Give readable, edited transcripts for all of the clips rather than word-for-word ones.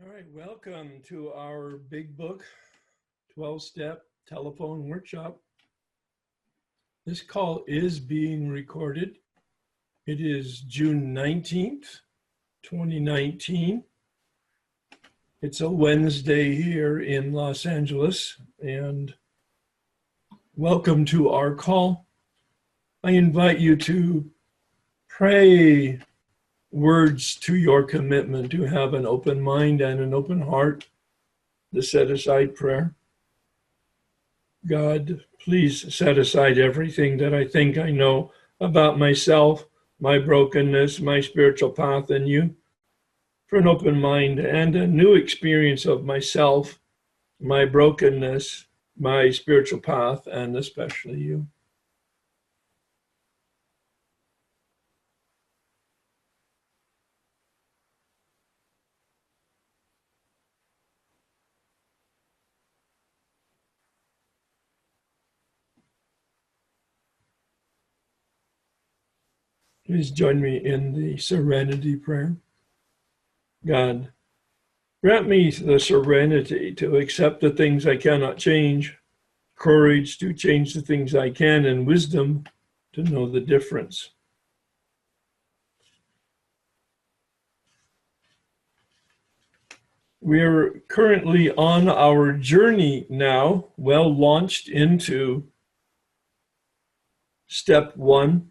All right, welcome to our big book, 12-step telephone workshop. This call is being recorded. It is June 19th, 2019. It's a Wednesday here in Los Angeles, and welcome to our call. I invite you to pray words to your commitment, to have an open mind and an open heart, the set aside prayer. God, please set aside everything that I think I know about myself, my brokenness, my spiritual path in you, for an open mind and a new experience of myself, my brokenness, my spiritual path, and especially you. Please join me in the serenity prayer. God, grant me the serenity to accept the things I cannot change, courage to change the things I can, and wisdom to know the difference. We're currently on our journey now, well launched into step 1.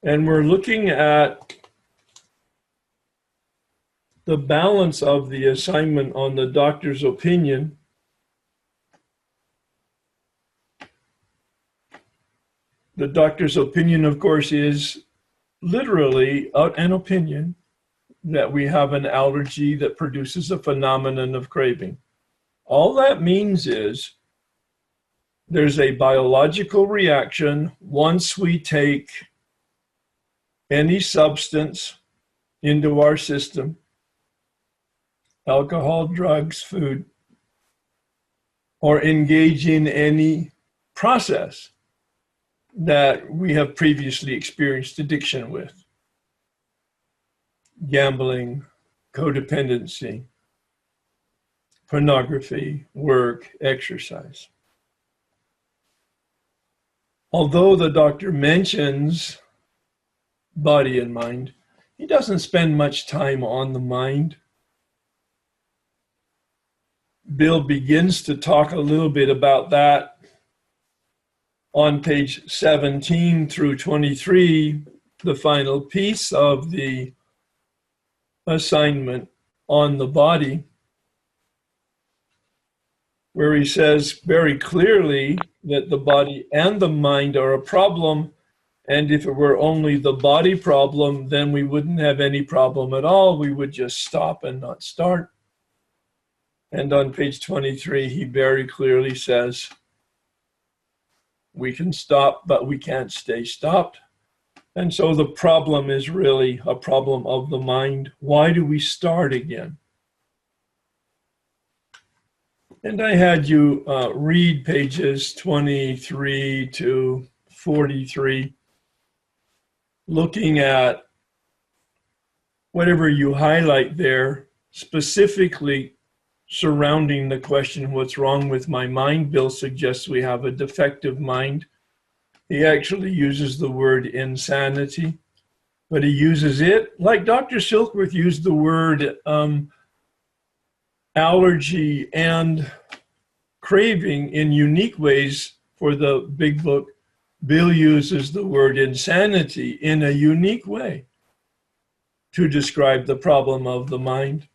And we're looking at the balance of the assignment on the doctor's opinion. The doctor's opinion, of course, is literally an opinion that we have an allergy that produces a phenomenon of craving. All that means is there's a biological reaction once we take any substance into our system, alcohol, drugs, food, or engage in any process that we have previously experienced addiction with. Gambling, codependency, pornography, work, exercise. Although the doctor mentions body and mind, he doesn't spend much time on the mind. Bill begins to talk a little bit about that on page 17 through 23, the final piece of the assignment on the body, where he says very clearly that the body and the mind are a problem. And if it were only the body problem, then we wouldn't have any problem at all. We would just stop and not start. And on page 23, he very clearly says, we can stop, but we can't stay stopped. And so the problem is really a problem of the mind. Why do we start again? And I had you read pages 23 to 43. Looking at whatever you highlight there, specifically surrounding the question, what's wrong with my mind? Bill suggests we have a defective mind. He actually uses the word insanity, but he uses it, like Dr. Silkworth used the word allergy and craving in unique ways for the big book. Bill uses the word insanity in a unique way to describe the problem of the mind.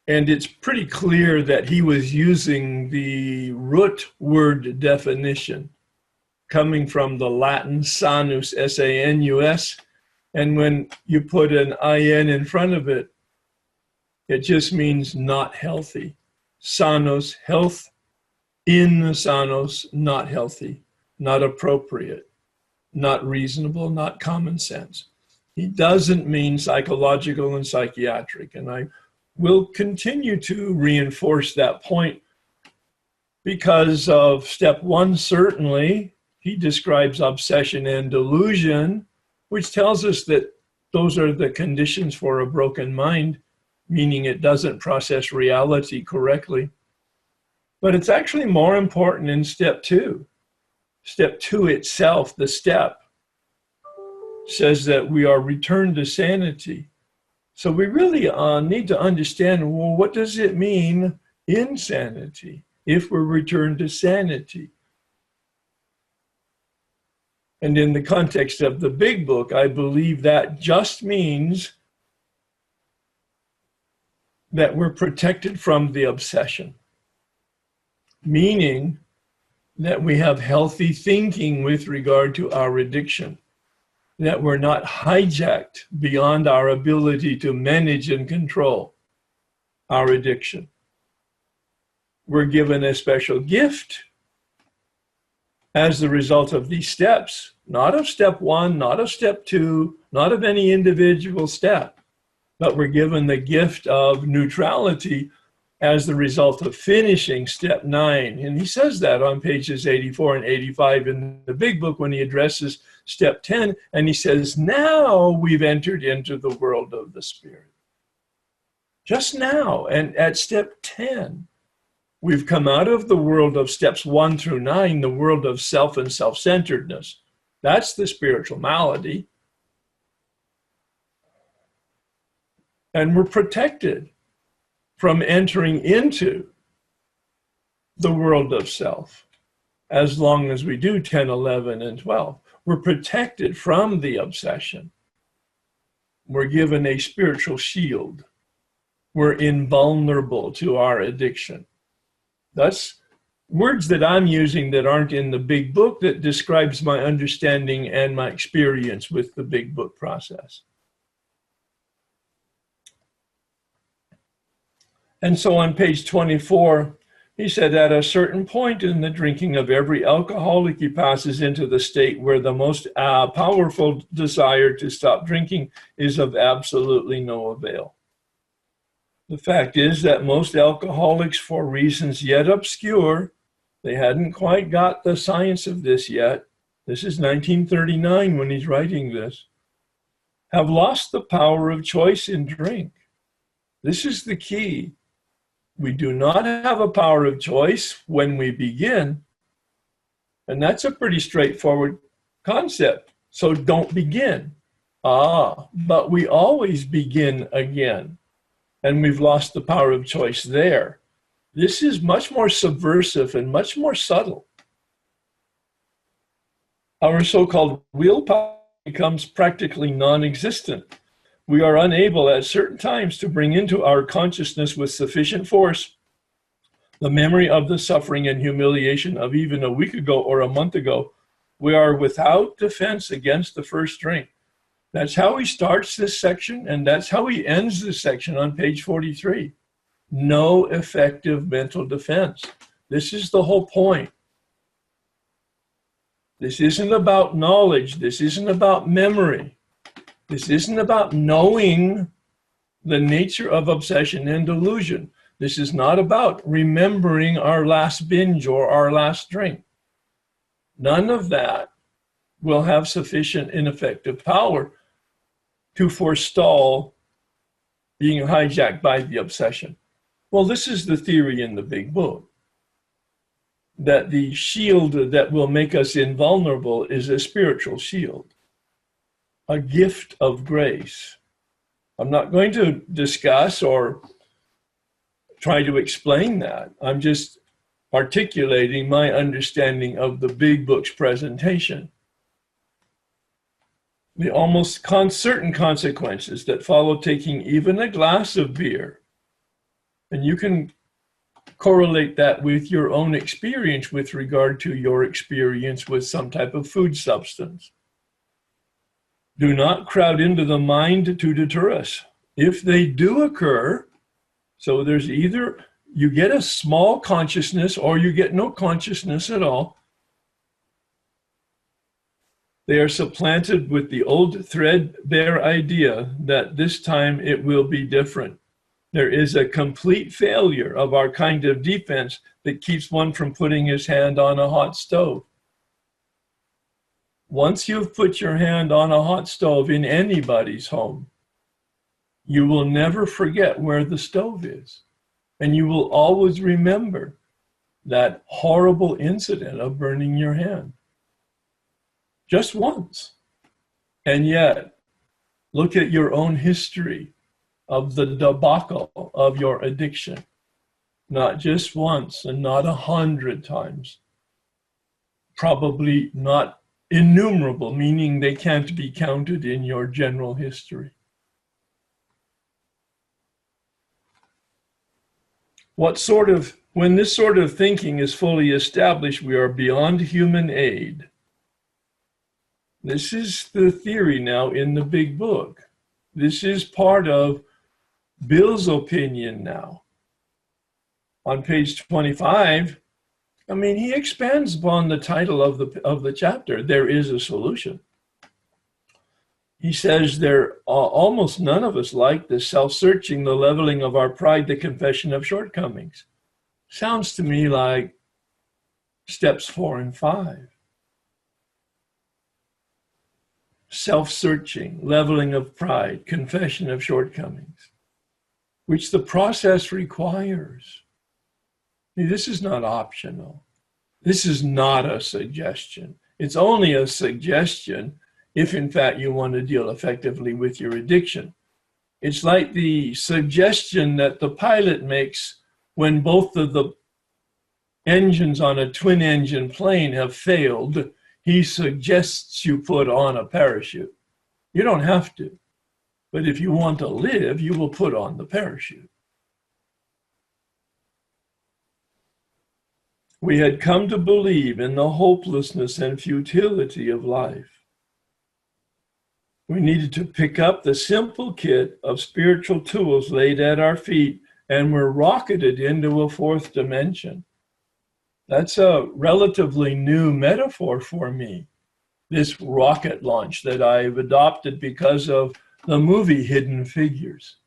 And it's pretty clear that he was using the root word definition coming from the Latin sanus, S-A-N-U-S. And when you put an I-N in front of it, it just means not healthy. Sanos, health. Insanos, not healthy, not appropriate, not reasonable, not common sense. He doesn't mean psychological and psychiatric, and I will continue to reinforce that point because of step 1, certainly. He describes obsession and delusion, which tells us that those are the conditions for a broken mind, meaning it doesn't process reality correctly. But it's actually more important in step two. Step two itself, the step, says that we are returned to sanity. So we really need to understand, well, what does it mean insanity if we're returned to sanity? And in the context of the big book, I believe that just means that we're protected from the obsession, meaning that we have healthy thinking with regard to our addiction, that we're not hijacked beyond our ability to manage and control our addiction. We're given a special gift as the result of these steps, not of step one, not of step two, not of any individual step, but we're given the gift of neutrality as the result of finishing step 9. And he says that on pages 84 and 85 in the big book when he addresses step 10. And he says, now we've entered into the world of the Spirit. Just now. And at step 10, we've come out of the world of steps 1 through 9, the world of self and self-centeredness. That's the spiritual malady. And we're protected from entering into the world of self as long as we do 10, 11, and 12. We're protected from the obsession. We're given a spiritual shield. We're invulnerable to our addiction. That's words that I'm using that aren't in the big book that describes my understanding and my experience with the big book process. And so on page 24, he said, at a certain point in the drinking of every alcoholic, he passes into the state where the most powerful desire to stop drinking is of absolutely no avail. The fact is that most alcoholics, for reasons yet obscure, they hadn't quite got the science of this yet. This is 1939 when he's writing this, have lost the power of choice in drink. This is the key. We do not have a power of choice when we begin. And that's a pretty straightforward concept. So don't begin. But we always begin again. And we've lost the power of choice there. This is much more subversive and much more subtle. Our so-called willpower becomes practically non-existent. We are unable at certain times to bring into our consciousness with sufficient force the memory of the suffering and humiliation of even a week ago or a month ago. We are without defense against the first drink. That's how he starts this section, and that's how he ends this section on page 43. No effective mental defense. This is the whole point. This isn't about knowledge. This isn't about memory. This isn't about knowing the nature of obsession and delusion. This is not about remembering our last binge or our last drink. None of that will have sufficient and effective power to forestall being hijacked by the obsession. Well, this is the theory in the big book, that the shield that will make us invulnerable is a spiritual shield, a gift of grace. I'm not going to discuss or try to explain that. I'm just articulating my understanding of the big book's presentation. The almost certain consequences that follow taking even a glass of beer. And you can correlate that with your own experience with regard to your experience with some type of food substance. Do not crowd into the mind to deter us. If they do occur, so there's either you get a small consciousness or you get no consciousness at all. They are supplanted with the old threadbare idea that this time it will be different. There is a complete failure of our kind of defense that keeps one from putting his hand on a hot stove. Once you've put your hand on a hot stove in anybody's home, you will never forget where the stove is. And you will always remember that horrible incident of burning your hand. Just once. And yet, look at your own history of the debacle of your addiction. Not just once and not 100 times. Probably not innumerable, meaning they can't be counted in your general history. When this sort of thinking is fully established, we are beyond human aid. This is the theory now in the big book. This is part of Bill's opinion now. On page 25, he expands upon the title of the chapter, There is a Solution. He says almost none of us like the self-searching, the leveling of our pride, the confession of shortcomings. Sounds to me like steps 4 and 5. Self-searching, leveling of pride, confession of shortcomings, which the process requires. This is not optional. This is not a suggestion. It's only a suggestion if in fact you want to deal effectively with your addiction. It's like the suggestion that the pilot makes when both of the engines on a twin engine plane have failed. He suggests you put on a parachute. You don't have to, but if you want to live, you will put on the parachute. We had come to believe in the hopelessness and futility of life. We needed to pick up the simple kit of spiritual tools laid at our feet and were rocketed into a 4th dimension. That's a relatively new metaphor for me, this rocket launch that I've adopted because of the movie Hidden Figures.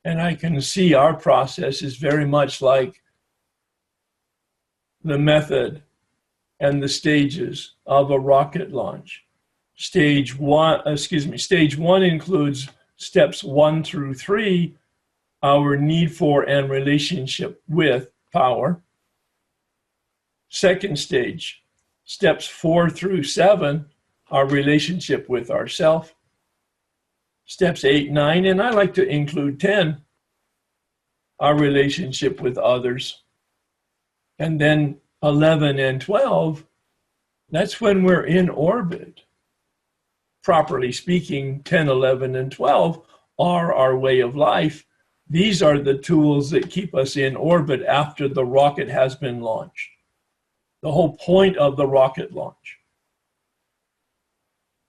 And I can see our process is very much like the method and the stages of a rocket launch. Stage one includes steps 1 through 3, our need for and relationship with power. Second stage, steps 4 through 7, our relationship with ourself. Steps 8, 9, and I like to include 10, our relationship with others. And then 11 and 12, that's when we're in orbit. Properly speaking, 10, 11, and 12 are our way of life. These are the tools that keep us in orbit after the rocket has been launched. The whole point of the rocket launch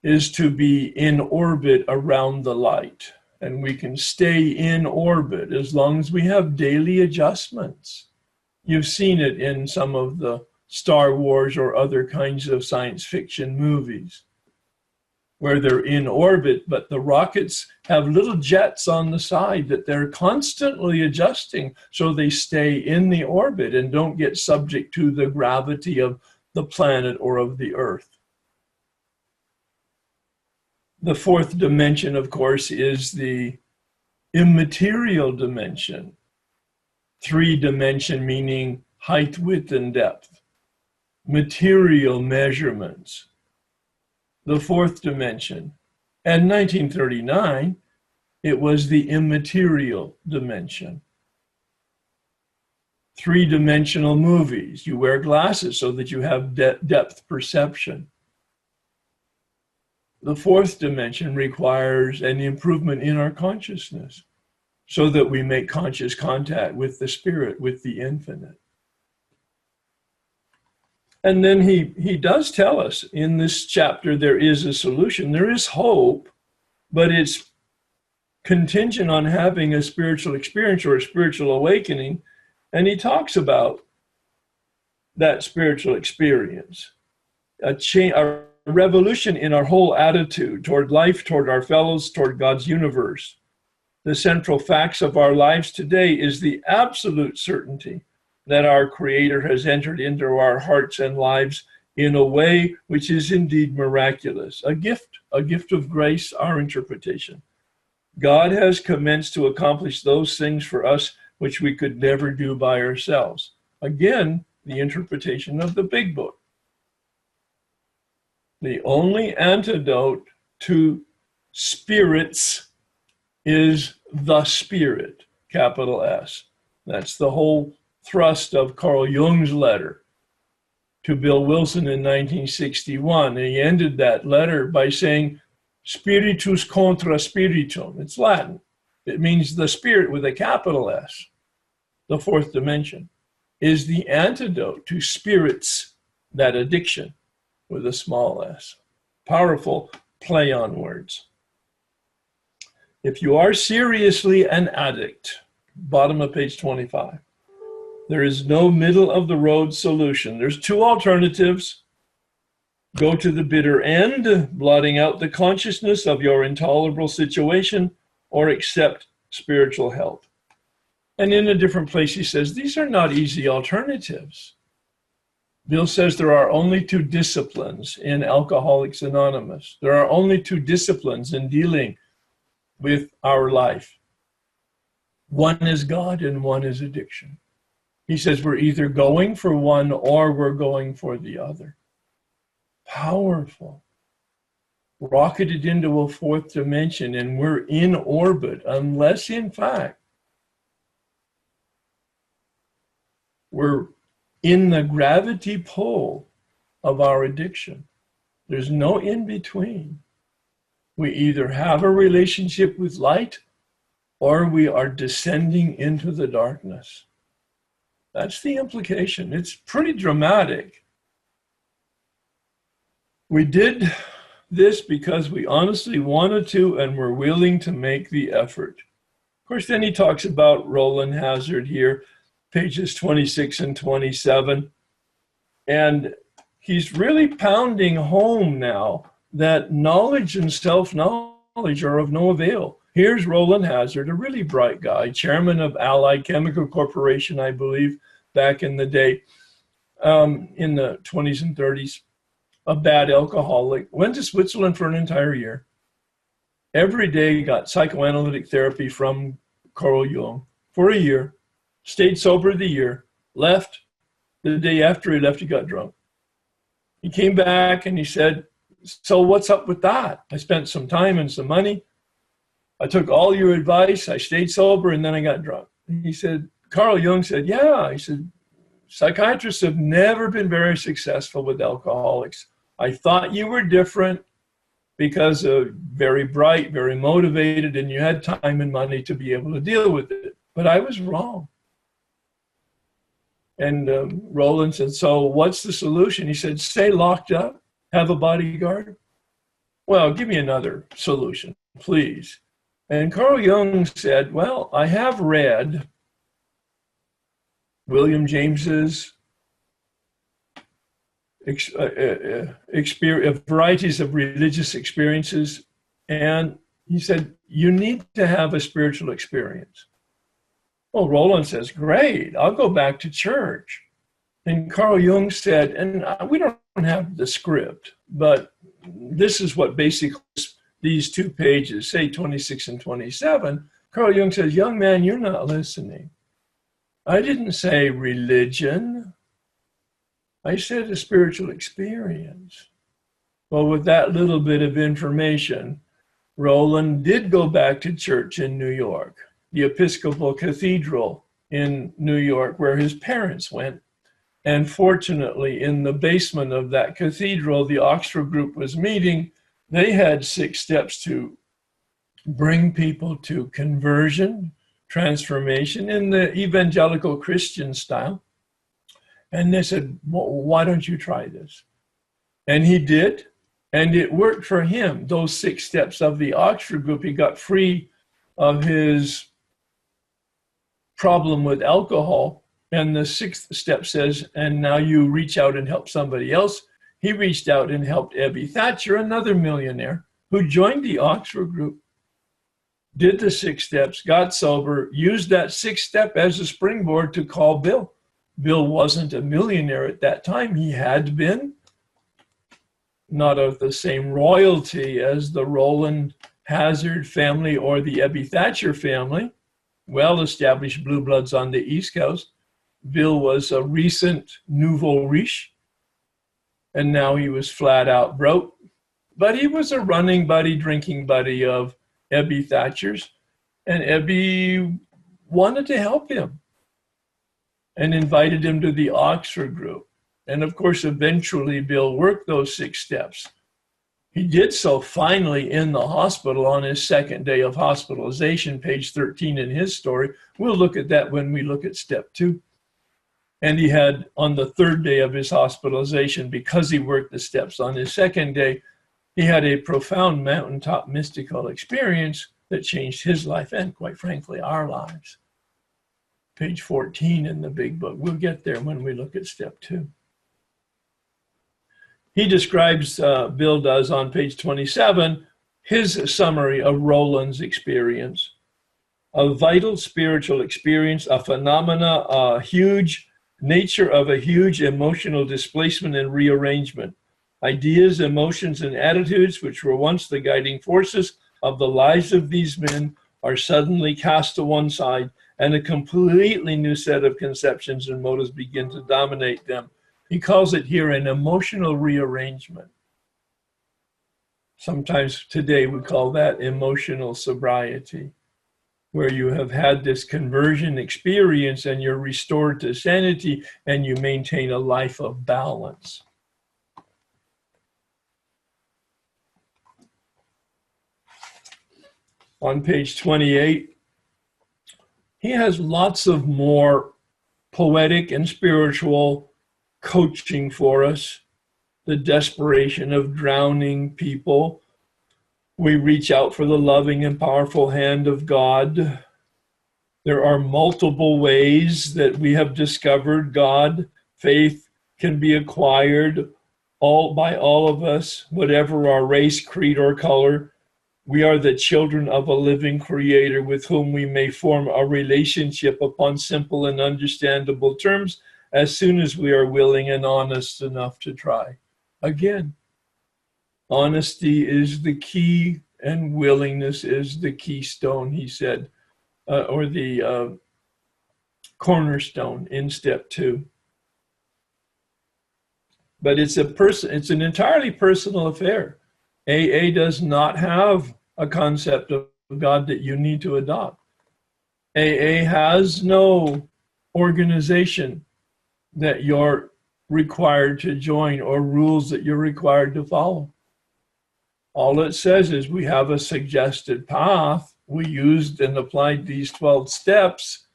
is to be in orbit around the light. And we can stay in orbit as long as we have daily adjustments. You've seen it in some of the Star Wars or other kinds of science fiction movies, where they're in orbit, but the rockets have little jets on the side that they're constantly adjusting so they stay in the orbit and don't get subject to the gravity of the planet or of the Earth. The 4th dimension, of course, is the immaterial dimension. 3 dimension meaning height, width, and depth. Material measurements. The 4th dimension. And 1939, it was the immaterial dimension. 3-dimensional movies. You wear glasses so that you have depth perception. The 4th dimension requires an improvement in our consciousness so that we make conscious contact with the spirit, with the infinite. And then he does tell us in this chapter there is a solution. There is hope, but it's contingent on having a spiritual experience or a spiritual awakening. And he talks about that spiritual experience, a revolution in our whole attitude toward life, toward our fellows, toward God's universe. The central facts of our lives today is the absolute certainty that our Creator has entered into our hearts and lives in a way which is indeed miraculous, a gift of grace, our interpretation. God has commenced to accomplish those things for us which we could never do by ourselves. Again, the interpretation of the big book. The only antidote to spirits is the Spirit, capital S. That's the whole thrust of Carl Jung's letter to Bill Wilson in 1961. And he ended that letter by saying, Spiritus contra spiritum. It's Latin. It means the spirit with a capital S, the fourth dimension, is the antidote to spirits, that addiction with a small s. Powerful play on words. If you are seriously an addict, bottom of page 25, there is no middle of the road solution. There's two alternatives. Go to the bitter end, blotting out the consciousness of your intolerable situation, or accept spiritual help. And in a different place, he says, these are not easy alternatives. Bill says there are only two disciplines in Alcoholics Anonymous. There are only two disciplines in dealing with our life. One is God and one is addiction. He says we're either going for one or we're going for the other. Powerful. Rocketed into a fourth dimension, and we're in orbit, unless in fact we're in the gravity pull of our addiction. There's no in between. We either have a relationship with light or we are descending into the darkness. That's the implication. It's pretty dramatic. We did this because we honestly wanted to and were willing to make the effort. Of course, then he talks about Roland Hazard here, pages 26 and 27. And he's really pounding home now that knowledge and self-knowledge are of no avail. Here's Roland Hazard, a really bright guy, chairman of Allied Chemical Corporation, I believe, back in the day, in the 20s and 30s. A bad alcoholic, went to Switzerland for an entire year. Every day got psychoanalytic therapy from Carl Jung for a year, stayed sober the year, left. The day after he left, he got drunk. He came back and he said, so what's up with that? I spent some time and some money. I took all your advice. I stayed sober and then I got drunk. He said, Carl Jung said, yeah. He said, psychiatrists have never been very successful with alcoholics. I thought you were different because of very bright, very motivated, and you had time and money to be able to deal with it. But I was wrong. And Roland said, so what's the solution? He said, stay locked up, have a bodyguard. Well, give me another solution, please. And Carl Jung said, well, I have read William James's varieties of religious experiences. And he said, you need to have a spiritual experience. Well, Roland says, great, I'll go back to church. And Carl Jung said, and we don't have the script, but this is what basically these 2 pages, say 26 and 27, Carl Jung says, young man, you're not listening. I didn't say religion. I said a spiritual experience. Well, with that little bit of information, Roland did go back to church in New York, the Episcopal Cathedral in New York, where his parents went. And fortunately, in the basement of that cathedral, the Oxford group was meeting. They had 6 steps to bring people to conversion, transformation in the evangelical Christian style. And they said, well, why don't you try this? And he did, and it worked for him. Those 6 steps of the Oxford group, he got free of his problem with alcohol. And the 6th step says, and now you reach out and help somebody else. He reached out and helped Ebby Thatcher, another millionaire, who joined the Oxford group, did the 6 steps, got sober, used that 6th step as a springboard to call Bill. Bill wasn't a millionaire at that time. He had been, not of the same royalty as the Rowland Hazard family or the Ebby Thatcher family, well-established blue bloods on the East Coast. Bill was a recent nouveau riche, and now he was flat out broke. But he was a running buddy, drinking buddy of Ebby Thatcher's, and Ebby wanted to help him and invited him to the Oxford group. And of course, eventually Bill worked those 6 steps. He did so finally in the hospital on his 2nd day of hospitalization, page 13 in his story. We'll look at that when we look at step 2. And he had, on the 3rd day of his hospitalization, because he worked the steps on his 2nd day, he had a profound mountaintop mystical experience that changed his life and, quite frankly, our lives. Page 14 in the big book. We'll get there when we look at step 2. He describes, Bill does on page 27, his summary of Rowland's experience. A vital spiritual experience, a phenomena, a huge nature of a huge emotional displacement and rearrangement. Ideas, emotions, and attitudes, which were once the guiding forces of the lives of these men, are suddenly cast to one side, and a completely new set of conceptions and motives begin to dominate them. He calls it here an emotional rearrangement. Sometimes today we call that emotional sobriety, where you have had this conversion experience and you're restored to sanity and you maintain a life of balance. On page 28, he has lots of more poetic and spiritual coaching for us. The desperation of drowning people. We reach out for the loving and powerful hand of God. There are multiple ways that we have discovered God. Faith can be acquired by all of us, whatever our race, creed, or color. We are the children of a living creator with whom we may form a relationship upon simple and understandable terms as soon as we are willing and honest enough to try. Again, honesty is the key and willingness is the keystone, he said, or the cornerstone in step 2. But it's an entirely personal affair. AA does not have a concept of God that you need to adopt. AA has no organization that you're required to join or rules that you're required to follow. All it says is we have a suggested path. We used and applied these 12 steps,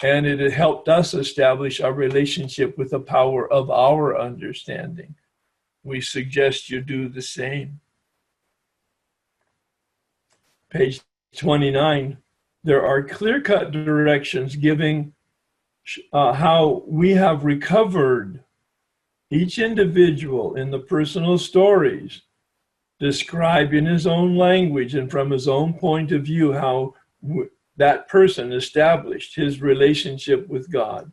and it helped us establish our relationship with the power of our understanding. We suggest you do the same. Page 29, there are clear-cut directions giving how we have recovered, each individual in the personal stories, describe in his own language and from his own point of view how that person established his relationship with God.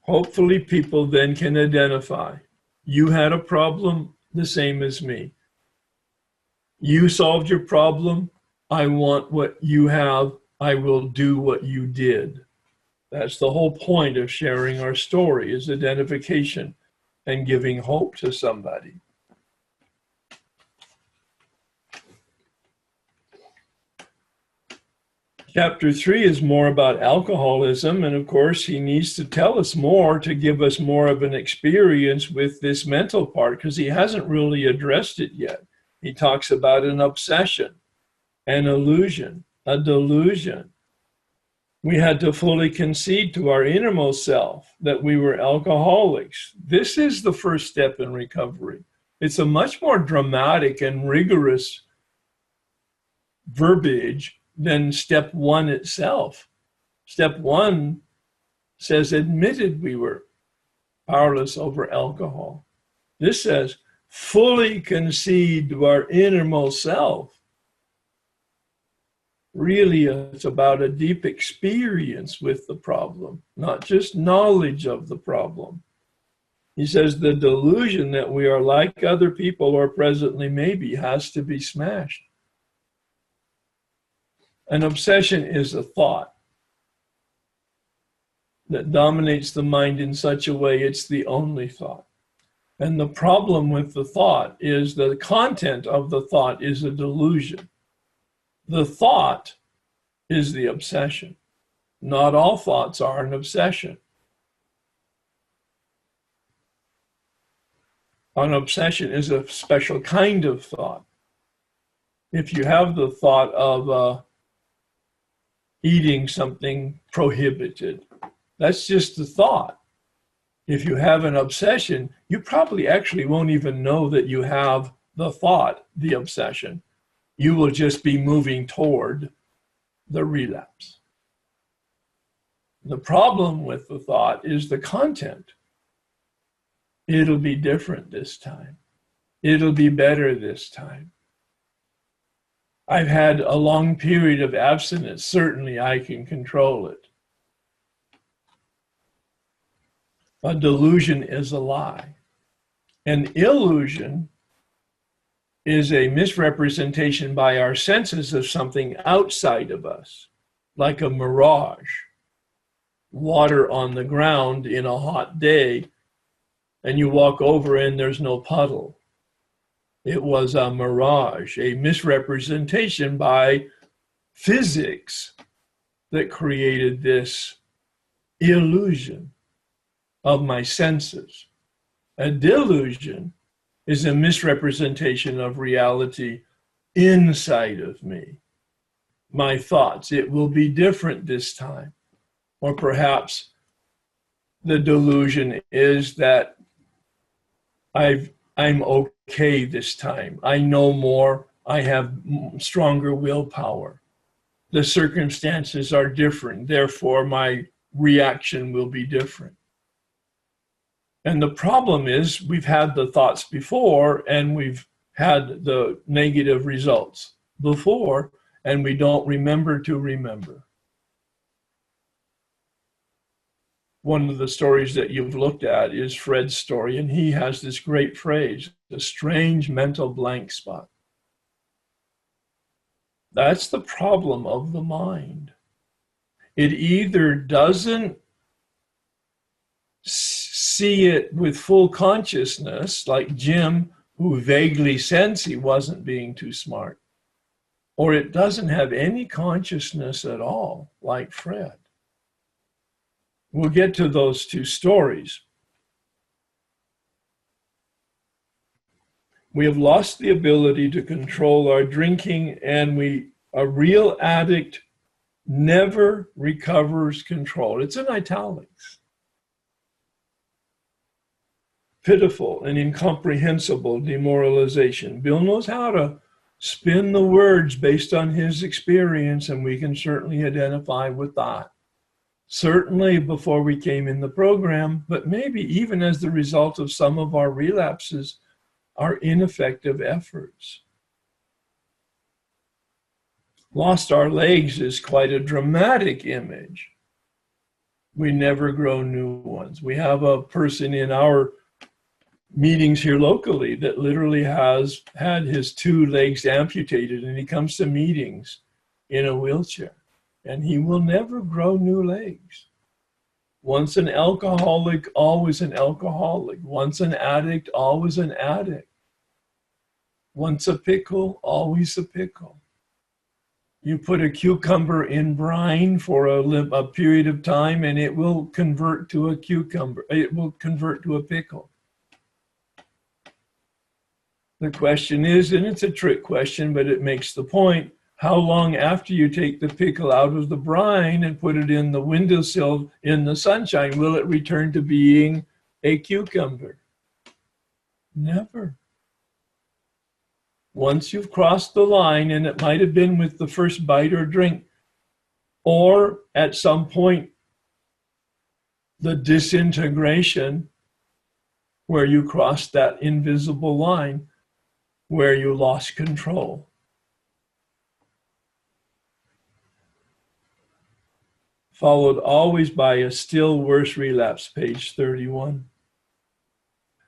Hopefully people then can identify, you had a problem the same as me. You solved your problem. I want what you have. I will do what you did. That's the whole point of sharing our story, is identification and giving hope to somebody. Chapter 3 is more about alcoholism, and of course he needs to tell us more to give us more of an experience with this mental part, because he hasn't really addressed it yet. He talks about an obsession, an illusion, a delusion. We had to fully concede to our innermost self that we were alcoholics. This is the first step in recovery. It's a much more dramatic and rigorous verbiage than step 1 itself. Step 1 says admitted we were powerless over alcohol. This says fully concede to our innermost self. Really, it's about a deep experience with the problem, not just knowledge of the problem. He says the delusion that we are like other people or presently maybe has to be smashed. An obsession is a thought that dominates the mind in such a way it's the only thought. And the problem with the thought is the content of the thought is a delusion. The thought is the obsession. Not all thoughts are an obsession. An obsession is a special kind of thought. If you have the thought of eating something prohibited, that's just the thought. If you have an obsession, you probably actually won't even know that you have the thought, the obsession. You will just be moving toward the relapse. The problem with the thought is the content. It'll be different this time. It'll be better this time. I've had a long period of abstinence. Certainly I can control it. A delusion is a lie. An illusion is a misrepresentation by our senses of something outside of us, like a mirage. Water on the ground in a hot day, and you walk over and there's no puddle. It was a mirage, a misrepresentation by physics that created this illusion of my senses. A delusion is a misrepresentation of reality inside of me. My thoughts, it will be different this time. Or perhaps the delusion is that I'm okay this time. I know more. I have stronger willpower. The circumstances are different. Therefore, my reaction will be different. And the problem is we've had the thoughts before and we've had the negative results before, and we don't remember to remember. One of the stories that you've looked at is Fred's story, and he has this great phrase, a strange mental blank spot. That's the problem of the mind. It either doesn't see it with full consciousness, like Jim, who vaguely sensed he wasn't being too smart, or it doesn't have any consciousness at all, like Fred. We'll get to those two stories. We have lost the ability to control our drinking, and a real addict never recovers control. It's in italics. Pitiful and incomprehensible demoralization. Bill knows how to spin the words based on his experience, and we can certainly identify with that. Certainly before we came in the program, but maybe even as the result of some of our relapses, our ineffective efforts. Lost our legs is quite a dramatic image. We never grow new ones. We have a person in our meetings here locally that literally has had his 2 legs amputated, and he comes to meetings in a wheelchair. And he will never grow new legs. Once an alcoholic, always an alcoholic. Once an addict, always an addict. Once a pickle, always a pickle. You put a cucumber in brine for a period of time, and it will convert to a cucumber. It will convert to a pickle. The question is, and it's a trick question, but it makes the point, how long after you take the pickle out of the brine and put it in the windowsill in the sunshine, will it return to being a cucumber? Never. Once you've crossed the line, and it might have been with the first bite or drink, or at some point, the disintegration where you crossed that invisible line, where you lost control. Followed always by a still worse relapse, page 31.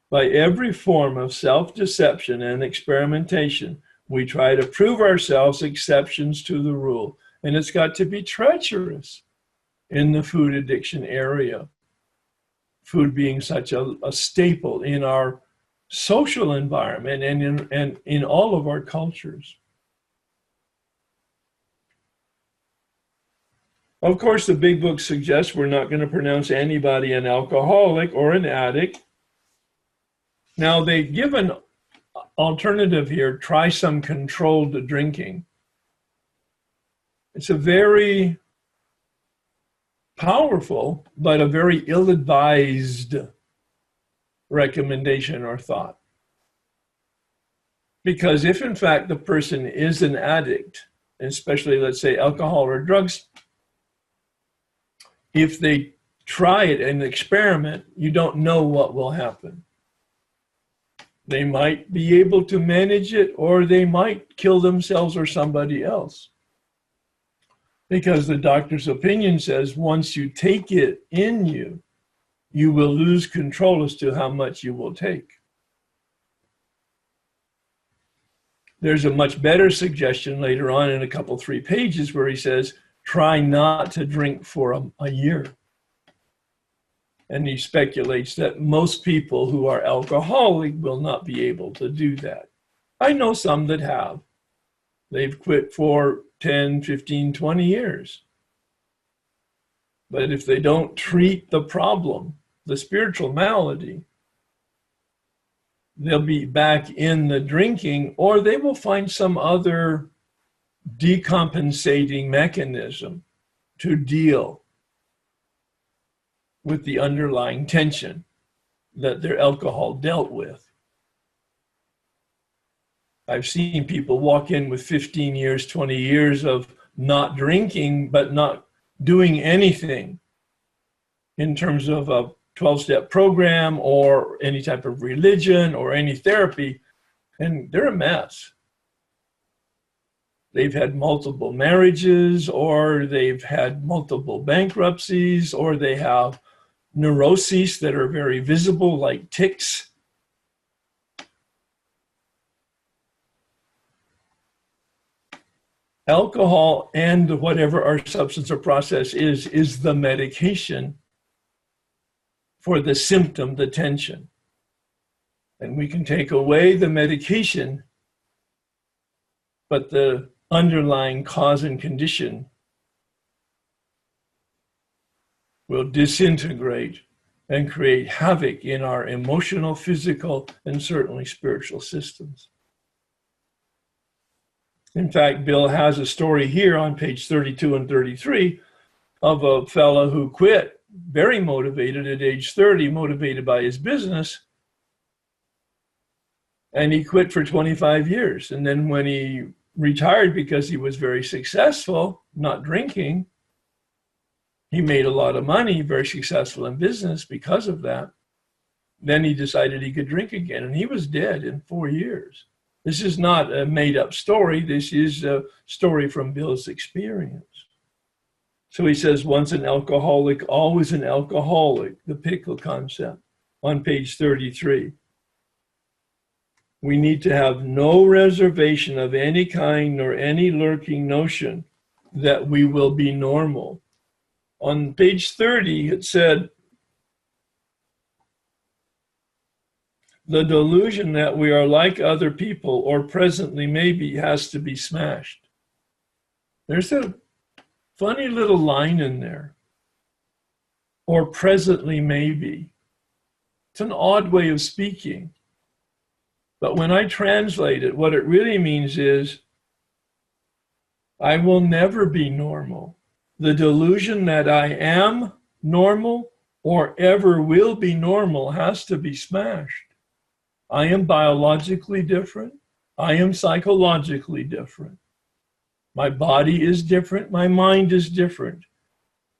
By every form of self-deception and experimentation, we try to prove ourselves exceptions to the rule. And it's got to be treacherous in the food addiction area. Food being such a staple in our social environment and in all of our cultures. Of course, the big book suggests we're not going to pronounce anybody an alcoholic or an addict. Now, they give an alternative here: try some controlled drinking. It's a very powerful, but a very ill-advised recommendation or thought. Because if in fact the person is an addict, especially let's say alcohol or drugs, if they try it and experiment, you don't know what will happen. They might be able to manage it, or they might kill themselves or somebody else. Because the doctor's opinion says once you take it in you, you will lose control as to how much you will take. There's a much better suggestion later on in a couple, 3 pages where he says, try not to drink for a year. And he speculates that most people who are alcoholic will not be able to do that. I know some that have. They've quit for 10, 15, 20 years. But if they don't treat the problem, the spiritual malady, they'll be back in the drinking, or they will find some other decompensating mechanism to deal with the underlying tension that their alcohol dealt with. I've seen people walk in with 15 years, 20 years of not drinking, but not doing anything in terms of a 12-step program or any type of religion or any therapy, and they're a mess. They've had multiple marriages, or they've had multiple bankruptcies, or they have neuroses that are very visible, like tics. Alcohol and whatever our substance or process is the medication for the symptom, the tension. And we can take away the medication, but the underlying cause and condition will disintegrate and create havoc in our emotional, physical, and certainly spiritual systems. In fact, Bill has a story here on page 32 and 33 of a fellow who quit, very motivated at age 30, motivated by his business. And he quit for 25 years. And then when he retired, because he was very successful, not drinking, he made a lot of money, very successful in business because of that. Then he decided he could drink again, and he was dead in 4 years. This is not a made-up story. This is a story from Bill's experience. So he says, once an alcoholic, always an alcoholic, the pickle concept on page 33. We need to have no reservation of any kind nor any lurking notion that we will be normal. On page 30, it said, the delusion that we are like other people, or presently maybe, has to be smashed. There's a funny little line in there. Or presently maybe. It's an odd way of speaking. But when I translate it, what it really means is, I will never be normal. The delusion that I am normal or ever will be normal has to be smashed. I am biologically different. I am psychologically different. My body is different. My mind is different.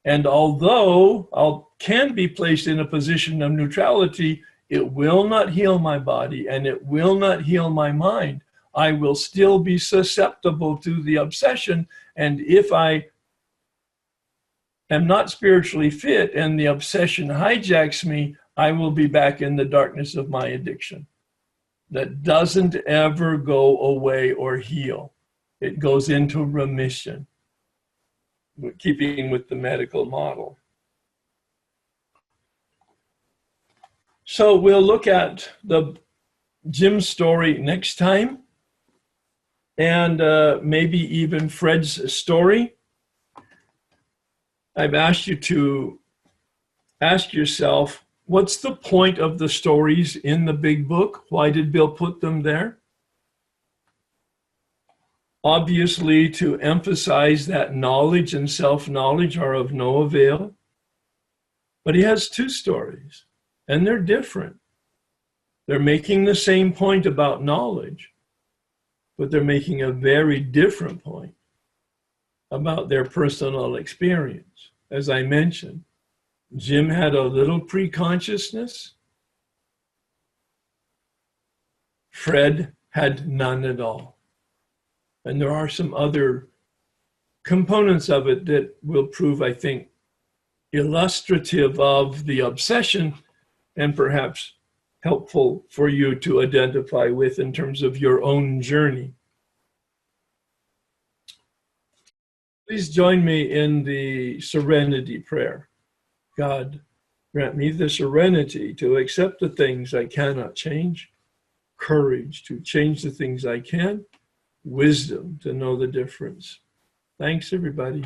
And although I can be placed in a position of neutrality, it will not heal my body and it will not heal my mind. I will still be susceptible to the obsession. And if I am not spiritually fit and the obsession hijacks me, I will be back in the darkness of my addiction. That doesn't ever go away or heal. It goes into remission, keeping with the medical model. So we'll look at the Jim's story next time, and maybe even Fred's story. I've asked you to ask yourself, what's the point of the stories in the big book? Why did Bill put them there? Obviously, to emphasize that knowledge and self-knowledge are of no avail. But he has two stories, and they're different. They're making the same point about knowledge, but they're making a very different point about their personal experience. As I mentioned, Jim had a little pre-consciousness. Fred had none at all. And there are some other components of it that will prove, I think, illustrative of the obsession and perhaps helpful for you to identify with in terms of your own journey. Please join me in the serenity prayer. God, grant me the serenity to accept the things I cannot change, courage to change the things I can, wisdom to know the difference. Thanks, everybody.